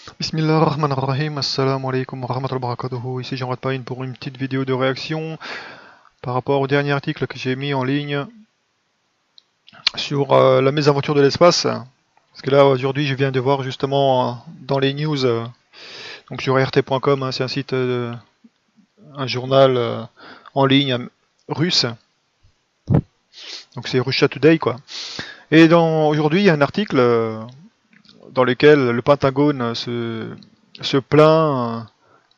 Bismillahirrahmanirrahim, assalamu alaikum wa rahmatullahi wa barakatuhu. Ici Jean Ratpain pour une petite vidéo de réaction par rapport au dernier article que j'ai mis en ligne sur la mésaventure de l'espace. Parce que là aujourd'hui je viens de voir justement dans les news, donc sur rt.com, c'est un site, un journal en ligne russe, donc c'est Russia Today quoi. Et aujourd'hui il y a un article dans lequel le Pentagone se plaint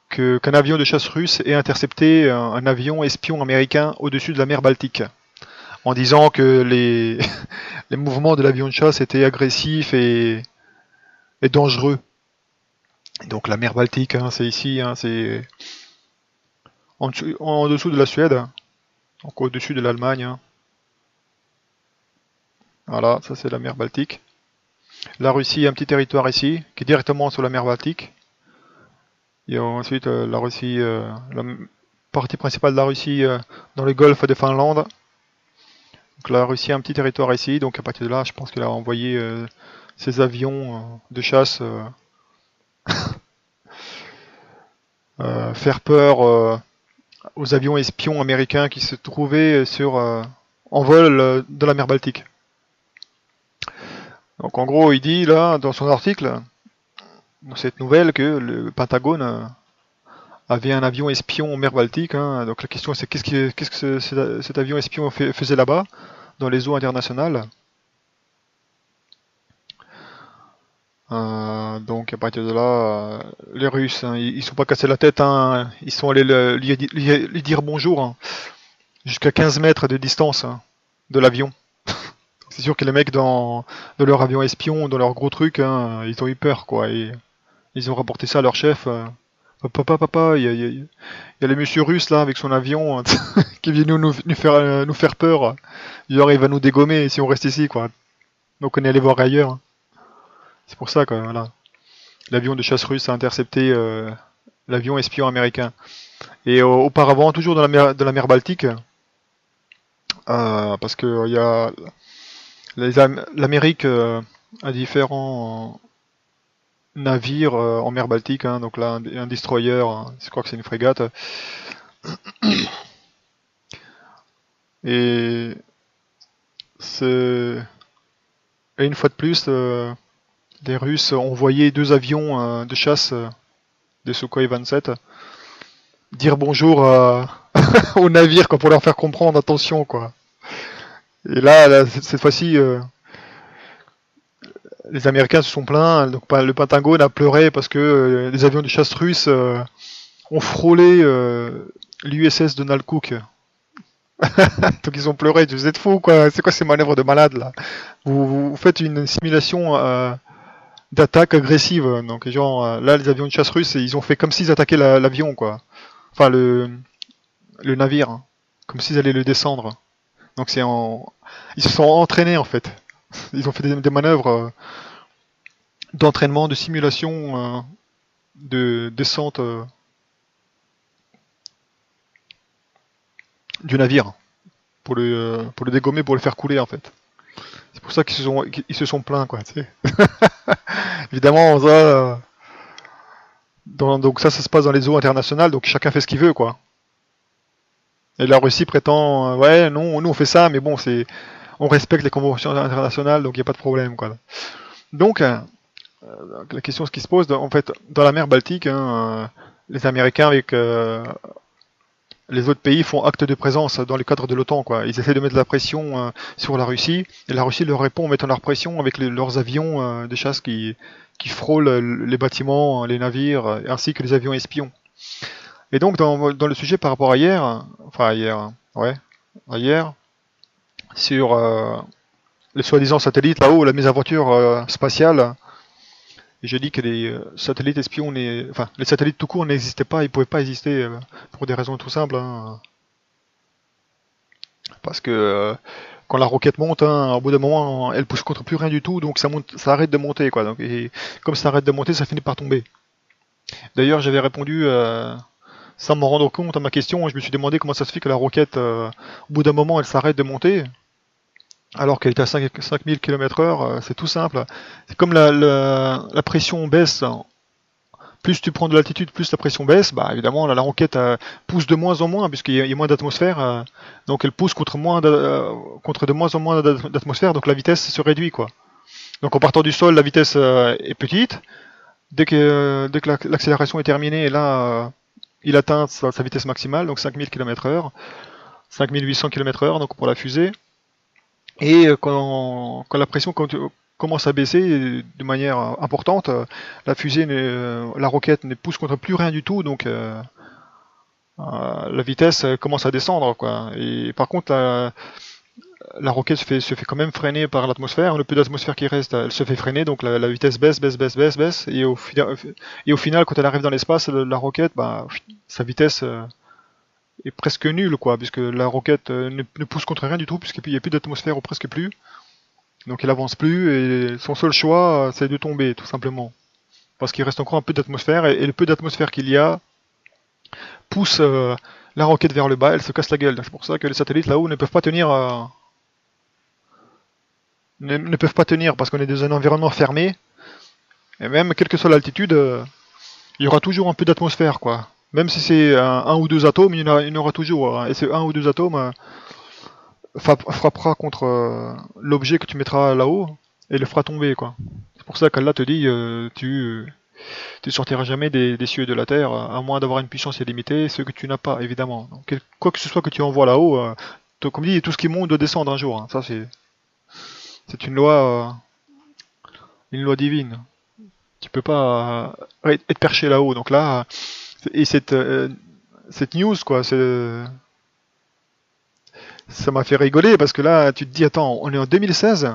qu'un avion de chasse russe ait intercepté un avion espion américain au-dessus de la mer Baltique, en disant que les mouvements de l'avion de chasse étaient agressifs et dangereux. Donc la mer Baltique, hein, c'est ici, hein, c'est en dessous de la Suède, donc au-dessus de l'Allemagne. Hein. Voilà, ça c'est la mer Baltique. La Russie a un petit territoire ici, qui est directement sur la mer Baltique. Il y a ensuite la Russie, la partie principale de la Russie dans le golfe de Finlande. Donc la Russie a un petit territoire ici, donc à partir de là, je pense qu'elle a envoyé ses avions de chasse faire peur aux avions espions américains qui se trouvaient en vol de la mer Baltique. Donc en gros, il dit là, dans son article, dans cette nouvelle, que le Pentagone avait un avion espion en mer Baltique. Hein. Donc la question c'est qu'est-ce que cet avion espion faisait là-bas, dans les eaux internationales. Donc à partir de là, les Russes, hein, ils sont pas cassés la tête, hein, ils sont allés lui dire bonjour, hein, jusqu'à 15 mètres de distance hein, de l'avion. C'est sûr que les mecs dans leur avion espion, dans leur gros truc, hein, ils ont eu peur quoi. Et ils ont rapporté ça à leur chef. Papa, il y a le monsieur russe là avec son avion qui vient nous faire peur. Genre il va nous dégommer si on reste ici quoi. Donc on est allé voir ailleurs. Hein. C'est pour ça quoi, voilà. L'avion de chasse russe a intercepté l'avion espion américain. Et auparavant, toujours dans la mer Baltique, parce que il y a l'Amérique a différents navires en mer Baltique, hein, donc là un destroyer, hein, je crois que c'est une frégate. Et une fois de plus, les Russes ont envoyé deux avions de chasse, des Sukhoi 27, dire bonjour au navire quoi, pour leur faire comprendre, attention quoi. Et là cette fois-ci, les Américains se sont plaints, donc le Pentagone a pleuré parce que les avions de chasse russes ont frôlé l'USS Donald Cook. Donc ils ont pleuré, vous êtes fous quoi, c'est quoi ces manœuvres de malade là, vous faites une simulation d'attaque agressive, donc genre là les avions de chasse russes ils ont fait comme s'ils attaquaient l'avion quoi, enfin le navire, hein. Comme s'ils allaient le descendre. Donc ils se sont entraînés en fait, ils ont fait des manœuvres d'entraînement, de simulation de descente du navire pour le dégommer, pour le faire couler en fait. C'est pour ça qu'ils se sont plaints quoi. Tu sais. Évidemment ça, donc ça se passe dans les eaux internationales, donc chacun fait ce qu'il veut quoi. Et la Russie prétend ouais non nous on fait ça mais bon on respecte les conventions internationales donc il n'y a pas de problème quoi. Donc la question ce qui se pose en fait dans la mer Baltique, hein, les Américains avec les autres pays font acte de présence dans le cadre de l'OTAN quoi. Ils essaient de mettre la pression sur la Russie et la Russie leur répond en mettant leur pression avec leurs avions de chasse qui frôlent les bâtiments, les navires ainsi que les avions espions. Et donc dans le sujet par rapport à hier, enfin hier, ouais, hier, sur les soi-disant satellites là-haut, la mésaventure spatiale, et j'ai dit que les satellites espions, enfin les satellites tout court n'existaient pas, ils pouvaient pas exister pour des raisons tout simples, hein, parce que quand la roquette monte, hein, au bout d'un moment, elle pousse contre plus rien du tout, donc ça arrête de monter quoi. Donc, et comme ça arrête de monter, ça finit par tomber. D'ailleurs, j'avais répondu sans m'en rendre compte à ma question, je me suis demandé comment ça se fait que la roquette, au bout d'un moment, elle s'arrête de monter, alors qu'elle est à 5000 km/h, c'est tout simple. C'est comme la pression baisse plus tu prends de l'altitude, plus la pression baisse. Bah évidemment, là, la roquette pousse de moins en moins, puisqu'il y a moins d'atmosphère. Donc elle pousse contre, contre de moins en moins d'atmosphère, donc la vitesse se réduit, quoi. Donc en partant du sol, la vitesse est petite. Dès que l'accélération est terminée, là, il atteint sa vitesse maximale, donc 5000 km/h, 5800 km/h donc pour la fusée. Et quand la pression commence à baisser de manière importante, la fusée, la roquette ne pousse contre plus rien du tout, donc la vitesse commence à descendre, quoi. Et par contre, la roquette se fait quand même freiner par l'atmosphère. Le peu d'atmosphère qui reste, elle se fait freiner, donc la vitesse baisse, baisse, baisse, baisse, baisse. Et au final, quand elle arrive dans l'espace, la roquette, bah, sa vitesse est presque nulle, quoi, puisque la roquette ne pousse contre rien du tout, puisqu'il n'y a plus d'atmosphère ou presque plus. Donc elle avance plus, et son seul choix, c'est de tomber, tout simplement. Parce qu'il reste encore un peu d'atmosphère, et le peu d'atmosphère qu'il y a pousse la roquette vers le bas, elle se casse la gueule. C'est pour ça que les satellites là-haut ne peuvent pas tenir... ne peuvent pas tenir parce qu'on est dans un environnement fermé. Et même quelle que soit l'altitude, il y aura toujours un peu d'atmosphère, quoi. Même si c'est un ou deux atomes, il y en aura toujours. Hein. Et ces un ou deux atomes frappera contre l'objet que tu mettras là-haut et le fera tomber, quoi. C'est pour ça qu'Allah te dit tu sortiras jamais des cieux et de la terre, à moins d'avoir une puissance illimitée, ce que tu n'as pas, évidemment. Donc, quoi que ce soit que tu envoies là-haut, comme dit, tout ce qui monte doit descendre un jour. Hein. Ça, c'est une loi divine. Tu peux pas être perché là-haut. Donc là, et cette news, quoi, ça m'a fait rigoler parce que là, tu te dis, attends, on est en 2016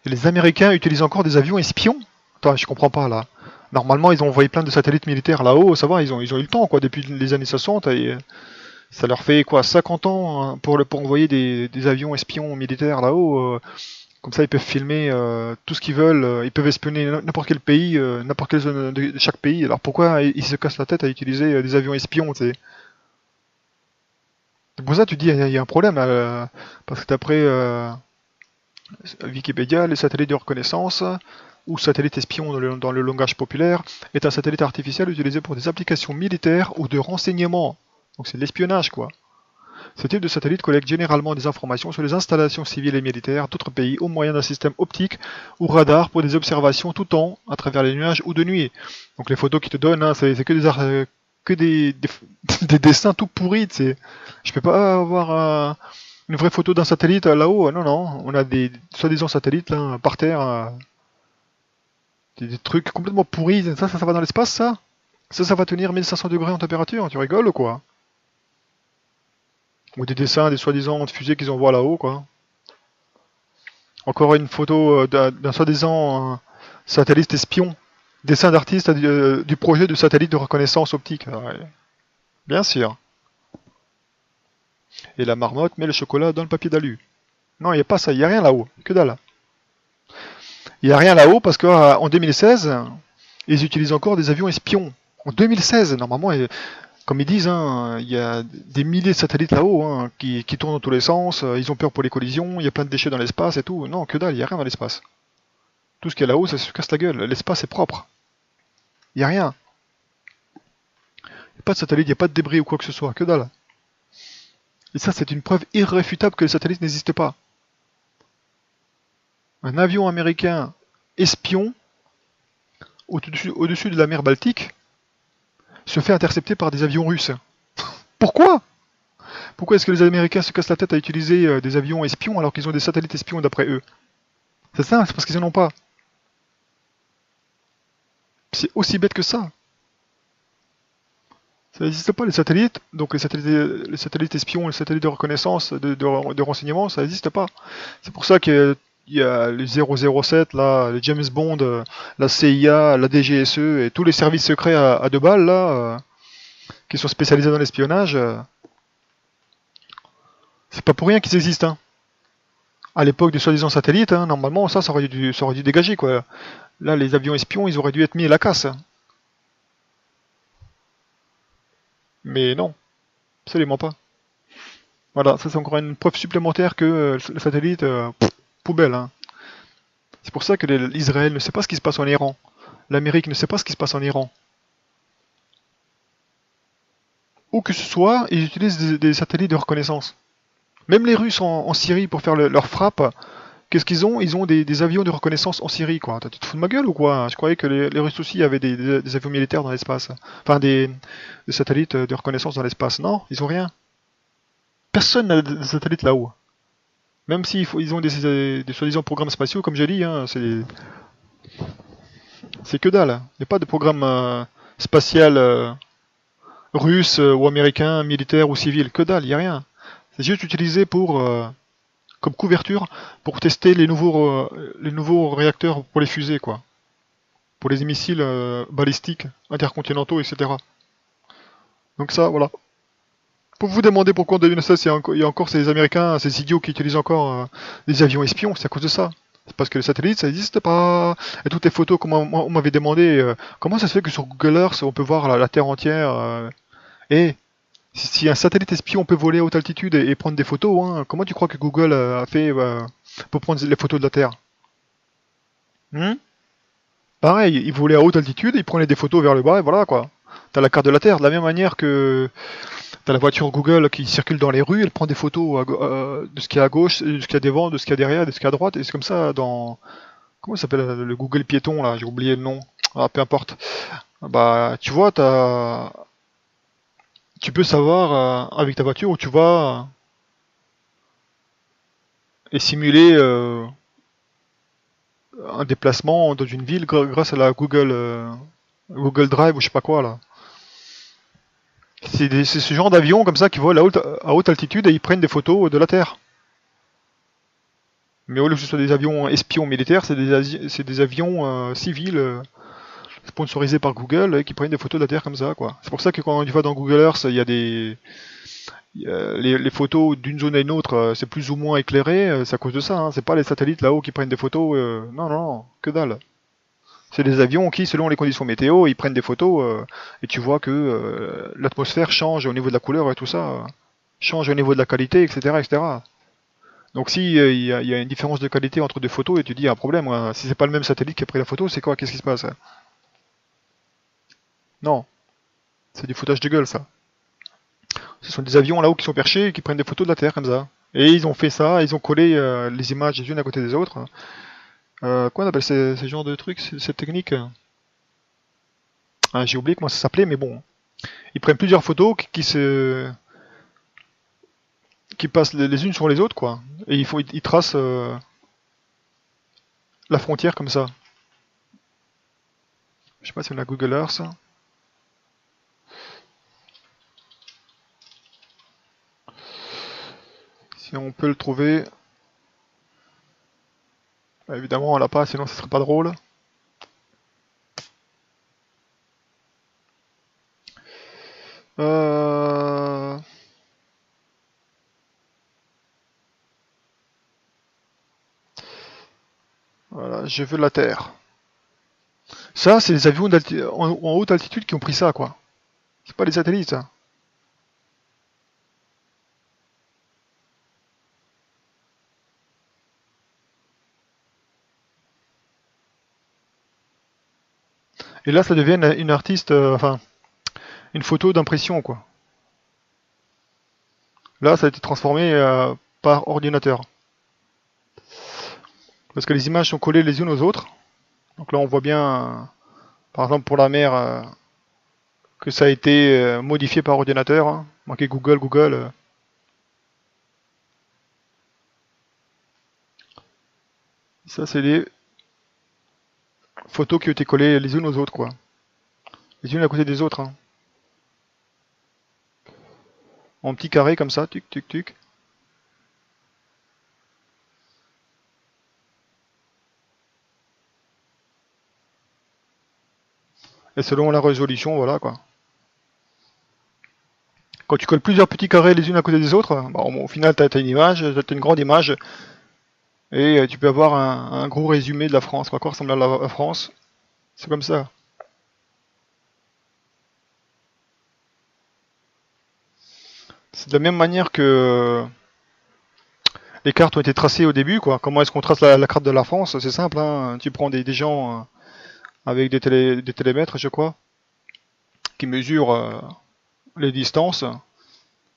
et les Américains utilisent encore des avions espions. Attends, je comprends pas là. Normalement, ils ont envoyé plein de satellites militaires là-haut, ça va, ils ont eu le temps, quoi, depuis les années 60. Et ça leur fait quoi, 50 ans hein, pour envoyer des avions espions militaires là-haut. Comme ça, ils peuvent filmer tout ce qu'ils veulent. Ils peuvent espionner n'importe quel pays, n'importe quelle zone de chaque pays. Alors pourquoi ils se cassent la tête à utiliser des avions espions, tu sais? C'est pour ça que tu dis il y a un problème là, parce que d'après Wikipédia, les satellites de reconnaissance ou satellites espions dans le langage populaire est un satellite artificiel utilisé pour des applications militaires ou de renseignement. Donc c'est de l'espionnage, quoi. Ce type de satellite collecte généralement des informations sur les installations civiles et militaires d'autres pays au moyen d'un système optique ou radar pour des observations tout temps à travers les nuages ou de nuit. Donc les photos qu'ils te donnent, hein, c'est que des dessins tout pourris. Je peux pas avoir une vraie photo d'un satellite là-haut. Non, non, on a des soi-disant satellites là, par terre. Des trucs complètement pourris. Ça va dans l'espace, ça? Ça va tenir 1500 degrés en température. Tu rigoles ou quoi? Ou des dessins, des soi-disant fusées qu'ils envoient là-haut, quoi. Encore une photo d'un soi-disant satellite espion. Dessin d'artiste du projet de satellite de reconnaissance optique. Ouais. Bien sûr. Et la marmotte met le chocolat dans le papier d'alu. Non, il n'y a pas ça, il n'y a rien là-haut. Que dalle. Il n'y a rien là-haut parce qu'en 2016, ils utilisent encore des avions espions. En 2016, normalement, comme ils disent, hein, il y a des milliers de satellites là-haut hein, qui tournent dans tous les sens, ils ont peur pour les collisions, il y a plein de déchets dans l'espace et tout. Non, que dalle, il n'y a rien dans l'espace. Tout ce qu'il y a là-haut, ça se casse la gueule. L'espace est propre. Il n'y a rien. Il n'y a pas de satellite, il n'y a pas de débris ou quoi que ce soit. Que dalle. Et ça, c'est une preuve irréfutable que les satellites n'existent pas. Un avion américain espion au-dessus de la mer Baltique se fait intercepter par des avions russes. Pourquoi? Pourquoi est-ce que les Américains se cassent la tête à utiliser des avions espions alors qu'ils ont des satellites espions d'après eux? C'est ça, c'est parce qu'ils en ont pas. C'est aussi bête que ça. Ça n'existe pas les satellites, donc les satellites espions, les satellites de reconnaissance, de renseignement, ça n'existe pas. C'est pour ça qu'il y a les 007, là, les James Bond, la CIA, la DGSE et tous les services secrets à deux balles là, qui sont spécialisés dans l'espionnage. C'est pas pour rien qu'ils existent. Hein. À l'époque des soi-disant satellites, hein, normalement ça aurait dû dégager quoi. Là, les avions espions, ils auraient dû être mis à la casse. Mais non, absolument pas. Voilà, ça c'est encore une preuve supplémentaire que le satellite, poubelle. Hein. C'est pour ça que l'Israël ne sait pas ce qui se passe en Iran. L'Amérique ne sait pas ce qui se passe en Iran. où que ce soit, ils utilisent des satellites de reconnaissance. Même les Russes en Syrie pour faire leur frappe, qu'est-ce qu'ils ont? Ils ont des avions de reconnaissance en Syrie, quoi. Tu te fous de ma gueule ou quoi? Je croyais que les Russes aussi avaient des avions militaires dans l'espace. Enfin, des satellites de reconnaissance dans l'espace. Non, ils ont rien. Personne n'a de satellites là-haut. Même s'ils ont des soi-disant programmes spatiaux, comme j'ai dit, hein, c'est que dalle. Il n'y a pas de programme spatial russe ou américain, militaire ou civil. Que dalle, il n'y a rien. C'est juste utilisé comme couverture pour tester les nouveaux réacteurs pour les fusées, quoi. Pour les missiles balistiques, intercontinentaux, etc. Donc ça, voilà. Pour vous demander pourquoi en 2016 il y a encore ces Américains, ces idiots qui utilisent encore des avions espions, c'est à cause de ça. C'est parce que les satellites, ça n'existe pas. Et toutes les photos, comme on m'avait demandé, comment ça se fait que sur Google Earth, on peut voir la Terre entière et si un satellite espion peut voler à haute altitude et prendre des photos, hein, comment tu crois que Google a fait pour prendre les photos de la Terre? Pareil, il volait à haute altitude, il prenait des photos vers le bas et voilà quoi. T'as la carte de la Terre, de la même manière que t'as la voiture Google qui circule dans les rues, elle prend des photos de ce qu'il y a à gauche, de ce qu'il y a devant, de ce qu'il y a derrière, de ce qu'il y a à droite, et c'est comme ça dans... Comment ça s'appelle le Google piéton là? J'ai oublié le nom. Ah, peu importe. Bah, tu vois, tu peux savoir avec ta voiture où tu vas et simuler un déplacement dans une ville grâce à la Google Drive ou je sais pas quoi là. C'est ce genre d'avion comme ça qui volent à haute altitude et ils prennent des photos de la Terre. Mais au lieu que ce soit des avions espions militaires, c'est des avions civils sponsorisés par Google qui prennent des photos de la Terre comme ça, quoi. C'est pour ça que quand tu vas dans Google Earth, il y a les photos d'une zone à une autre, c'est plus ou moins éclairé, c'est à cause de ça, hein. C'est pas les satellites là-haut qui prennent des photos, non, non, non, que dalle. C'est des avions qui, selon les conditions météo, ils prennent des photos et tu vois que l'atmosphère change au niveau de la couleur et tout ça, change au niveau de la qualité, etc., etc. Donc si il y a une différence de qualité entre deux photos et tu dis il y a un problème, hein. Si c'est pas le même satellite qui a pris la photo, c'est quoi? Qu'est-ce qui se passe? Non, c'est du foutage de gueule ça. Ce sont des avions là-haut qui sont perchés et qui prennent des photos de la Terre comme ça. Et ils ont fait ça, ils ont collé les images les unes à côté des autres. Quoi on appelle ces genres de trucs, cette technique? Ah, j'ai oublié comment ça s'appelait, mais bon. Ils prennent plusieurs photos qui passent les unes sur les autres, quoi. Et ils tracent la frontière comme ça. Je sais pas si on a Google Earth. Si on peut le trouver. Bah, évidemment, on l'a pas, sinon ce serait pas drôle. Euh... Voilà, je veux la Terre. Ça, c'est les avions en haute altitude qui ont pris ça, quoi. C'est pas les satellites, ça. Et là, ça devient une artiste, enfin, une photo d'impression, quoi. Là, ça a été transformé par ordinateur. Parce que les images sont collées les unes aux autres. Donc là, on voit bien, par exemple, pour la mer, que ça a été modifié par ordinateur, hein. Marqué Google, Google. Ça, c'est les photos qui ont été collées les unes aux autres, quoi. Les unes à côté des autres, hein. En petit carré comme ça, tuc, tuc, tuc. Et selon la résolution, voilà, quoi. Quand tu colles plusieurs petits carrés les unes à côté des autres, bah, au final, tu as une image, tu as une grande image, et tu peux avoir un gros résumé de la France, quoi ressemble à la France. C'est comme ça. C'est de la même manière que les cartes ont été tracées au début, quoi. Comment est-ce qu'on trace la carte de la France? C'est simple, hein. Tu prends des gens avec des télémètres, je crois, qui mesurent les distances.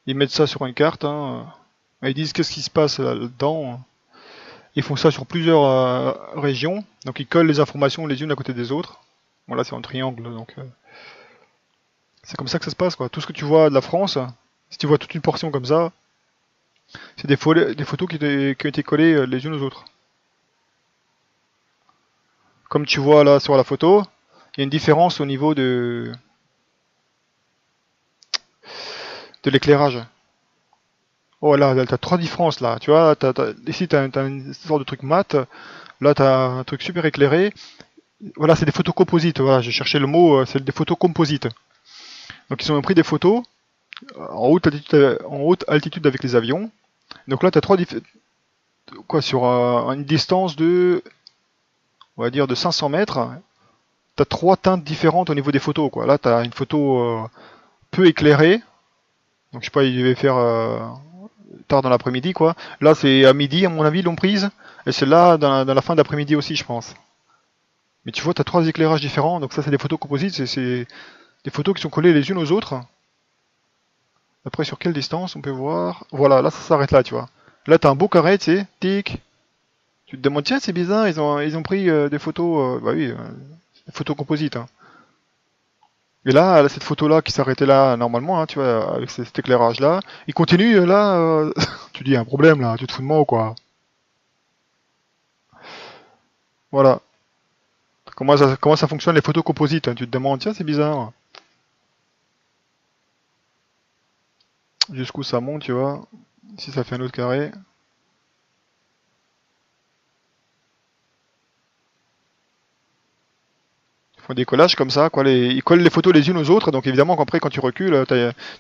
Ils mettent ça sur une carte. Et ils disent qu'est-ce qui se passe là-dedans. Ils font ça sur plusieurs régions. Donc ils collent les informations les unes à côté des autres. Voilà, c'est un triangle. Donc c'est comme ça que ça se passe, quoi. Tout ce que tu vois de la France, si tu vois toute une portion comme ça, c'est des photos qui ont été collées les unes aux autres. Comme tu vois là sur la photo, il y a une différence au niveau de l'éclairage. Oh là, t'as trois différences là, tu vois, ici t'as une sorte de truc mat, là t'as un truc super éclairé. Voilà, c'est des photos composites, voilà, j'ai cherché le mot, c'est des photos composites. Donc ils ont pris des photos en haute altitude avec les avions. Donc là t'as quoi, sur une distance de, on va dire, de 500 mètres, t'as trois teintes différentes au niveau des photos, quoi. Là t'as une photo peu éclairée, donc je sais pas, il devait faire tard dans l'après-midi, quoi. Là, c'est à midi, à mon avis, ils l'ont prise. Et c'est là, dans la fin d'après-midi aussi, je pense. Mais tu vois, tu as trois éclairages différents. Donc ça, c'est des photos composites. C'est des photos qui sont collées les unes aux autres. Après, sur quelle distance on peut voir. Voilà, là, ça s'arrête là, tu vois. Là, tu as un beau carré, tu sais. Tic. Tu te demandes, tiens, c'est bizarre, ils ont pris des photos. Bah oui, des photos composites. Et là, cette photo-là qui s'arrêtait là, normalement, tu vois, avec cet éclairage-là, il continue, là. Tu dis, il y a un problème, là. Tu te fous de moi ou quoi? Voilà. Comment ça fonctionne les photos composites, hein. Tu te demandes, tiens, c'est bizarre. Jusqu'où ça monte, tu vois. Si ça fait un autre carré. Ils font des collages comme ça, quoi. Ils collent les photos les unes aux autres, donc évidemment qu'après, quand tu recules,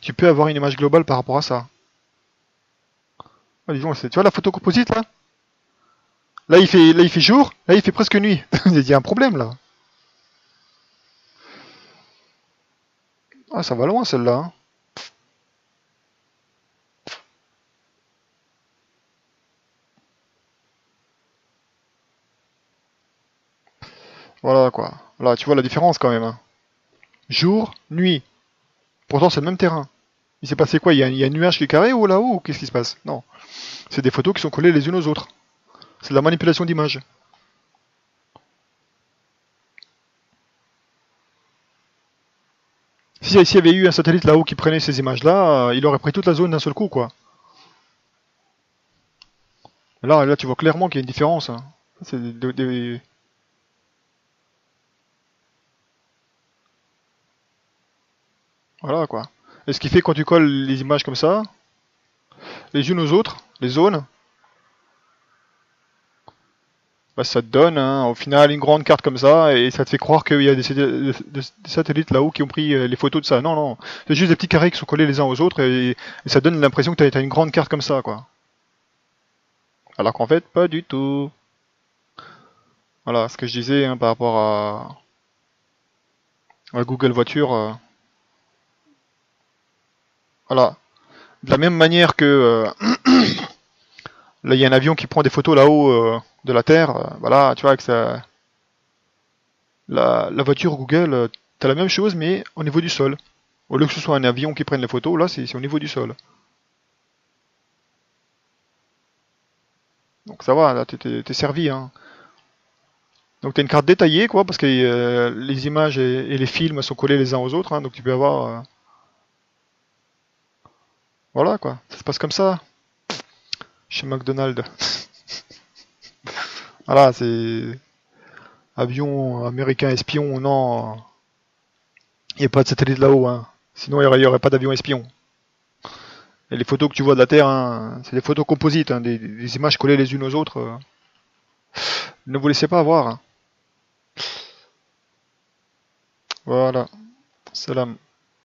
tu peux avoir une image globale par rapport à ça. Ah, disons, tu vois la photo composite, là? Là, il fait jour, là, il fait presque nuit. Il y a un problème, là. Ah, ça va loin, celle-là, hein. Voilà, quoi. Là, tu vois la différence, quand même, hein. Jour, nuit. Pourtant, c'est le même terrain. Il s'est passé quoi? Il y a un nuage qui est carré ou là-haut? Ou qu'est-ce qui se passe? Non. C'est des photos qui sont collées les unes aux autres. C'est de la manipulation d'image. Si s'il y avait eu un satellite là-haut qui prenait ces images-là, il aurait pris toute la zone d'un seul coup, quoi. Là, tu vois clairement qu'il y a une différence, hein. C'est voilà, quoi. Et ce qui fait quand tu colles les images comme ça, les unes aux autres, les zones, bah, ça te donne, hein, au final une grande carte comme ça, et ça te fait croire qu'il y a des satellites là-haut qui ont pris les photos de ça. Non, non, c'est juste des petits carrés qui sont collés les uns aux autres, et ça donne l'impression que tu as une grande carte comme ça, quoi. Alors qu'en fait, pas du tout. Voilà, ce que je disais, hein, par rapport à Google Voiture. Voilà. De la même manière que là, il y a un avion qui prend des photos là-haut de la Terre. Voilà, tu vois, avec la voiture Google, t'as la même chose, mais au niveau du sol. Au lieu que ce soit un avion qui prenne les photos, là, c'est au niveau du sol. Donc ça va, là, t'es servi, hein. Donc t'as une carte détaillée, quoi, parce que les images et les films sont collés les uns aux autres, hein, donc tu peux avoir... voilà, quoi. Ça se passe comme ça, chez McDonald's. Voilà, c'est... Avion américain espion, non. Il n'y a pas de satellite là-haut, hein. Sinon, il y aurait pas d'avion espion. Et les photos que tu vois de la Terre, hein, c'est des photos composites, hein, des images collées les unes aux autres. Ne vous laissez pas avoir, hein. Voilà. Salam.